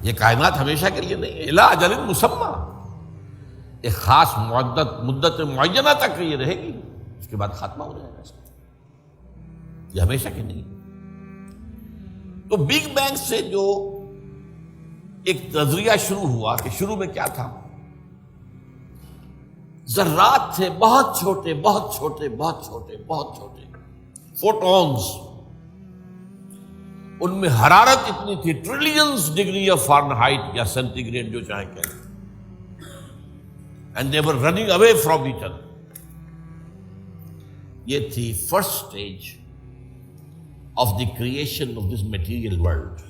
یہ کائنات ہمیشہ کے لیے نہیں ہے، الی اجل مسمى، ایک خاص مدت معینہ تک یہ رہے گی، اس کے بعد خاتمہ ہو جائے گا اس کا، یہ ہمیشہ کی نہیں ہے۔ تو بگ بینگ سے جو ایک نظریہ شروع ہوا کہ شروع میں کیا تھا، ذرات تھے، بہت چھوٹے بہت چھوٹے بہت چھوٹے بہت چھوٹے، فوٹونز، ان میں حرارت اتنی تھی، ٹریلینز ڈگری آف فارنہائٹ یا سینٹی گریڈ جو چاہیں کہیں، and they were running away from each other. یہ تھی first stage of the creation of this material world.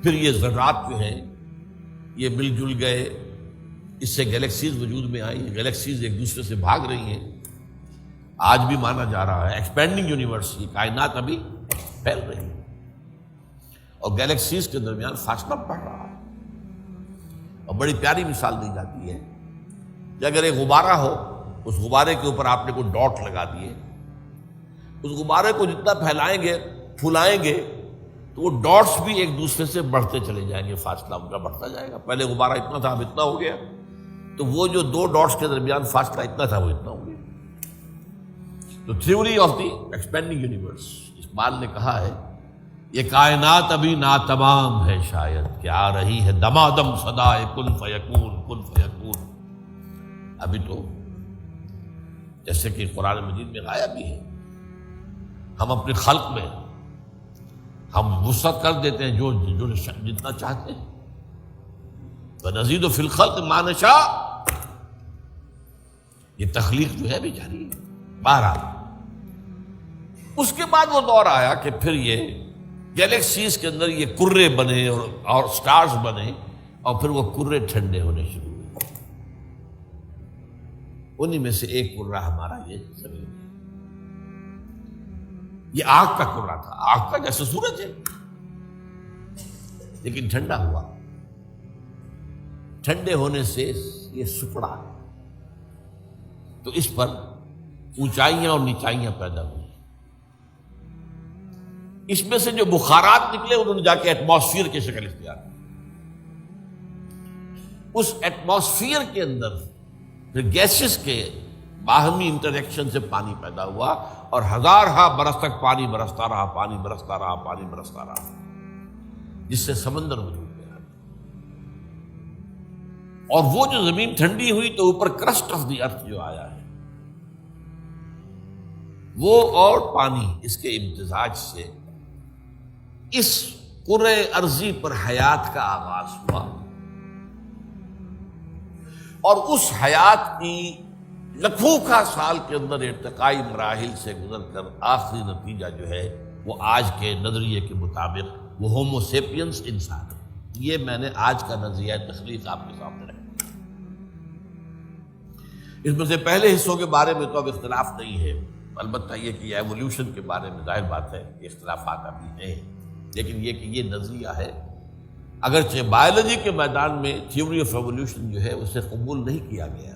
پھر یہ ذرات جو ہیں یہ مل جل گئے، اس سے گیلیکسیز وجود میں آئی، گیلیکسیز ایک دوسرے سے بھاگ رہی ہیں، آج بھی مانا جا رہا ہے ایکسپینڈنگ یونیورس، یہ کائنات ابھی پھیل رہی ہے اور گیلیکسیز کے درمیان فاصلہ بڑھ رہا ہے۔ اور بڑی پیاری مثال دی جاتی ہے کہ اگر ایک غبارہ ہو، اس غبارے کے اوپر آپ نے کوئی ڈاٹ لگا دیے، اس غبارے کو جتنا پھیلائیں گے پھولائیں گے تو وہ ڈاٹس بھی ایک دوسرے سے بڑھتے چلے جائیں گے، فاصلہ ان کا بڑھتا جائے گا۔ پہلے غبارہ اتنا تھا، اب اتنا ہو گیا، تو وہ جو دو ڈاٹس کے درمیان فاصلہ اتنا تھا وہ اتنا ہو گیا۔ تو theory of the expanding universe, Iqbal نے کہا ہے یہ کائنات ابھی ناتمام ہے شاید، کہ آ رہی ہے دمادم صدائے کن فیکون کن فیکون۔ ابھی تو جیسے کہ قرآن مجید میں آیا بھی ہے، ہم اپنے خلق میں ہم وسعت کر دیتے ہیں جو جتنا چاہتے ہیں، وَنَزِيدُ فِي الْخَلْقِ مَا نَشَاءُ، یہ تخلیق جو ہے بھی جاری ہے۔ بہرحال اس کے بعد وہ دور آیا کہ پھر یہ گیلیکسیز کے اندر یہ کرے بنے اور سٹارز بنے، اور پھر وہ کرے ٹھنڈے ہونے شروع ہوئے۔ انہی میں سے ایک کرہ ہمارا یہ زمین ہے۔ یہ آگ کا کرہ تھا، آگ کا جیسے سورج ہے، لیکن ٹھنڈا ہوا، ٹھنڈے ہونے سے یہ سکڑا، تو اس پر اونچائیاں اور نیچائیاں پیدا ہوئی۔ اس میں سے جو بخارات نکلے انہوں نے جا کے ایٹماسفیئر کی شکل اختیار کی۔ اس ایٹماسفیئر کے اندر پھر گیسز کے باہمی انٹریکشن سے پانی پیدا ہوا، اور ہزارہا برس تک پانی برستا رہا، پانی برستا رہا، پانی برستا رہا، جس سے سمندر وجود میں آیا۔ اور وہ جو زمین ٹھنڈی ہوئی تو اوپر کرسٹ آف دی ارتھ جو آیا ہے، وہ اور پانی اس کے امتزاج سے اس کرۂ ارضی پر حیات کا آغاز ہوا، اور اس حیات کی لکھوں کا سال کے اندر ارتقائی مراحل سے گزر کر آخری نتیجہ جو ہے وہ آج کے نظریے کے مطابق وہ ہومو سیپینس انسان ہے۔ یہ میں نے آج کا نظریہ تخلیق آپ کے سامنے رکھا۔ اس میں سے پہلے حصوں کے بارے میں تو اب اختلاف نہیں ہے، البتہ یہ کہ ایولیوشن کے بارے میں ظاہر بات ہے کہ اختلافات ابھی ہیں، لیکن یہ کہ یہ نظریہ ہے، اگرچہ بایولوجی کے میدان میں تھیوری آف ایولیوشن جو ہے اسے قبول نہیں کیا گیا،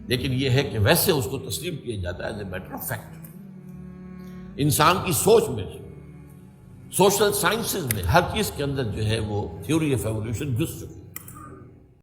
لیکن یہ ہے کہ ویسے اس کو تسلیم کیا جاتا ہے as a matter of fact. انسان کی سوچ میں، سوشل سائنسز میں ہر چیز کے اندر جو ہے وہ تھیوری آف ایولیوشن گھس چکی ہے۔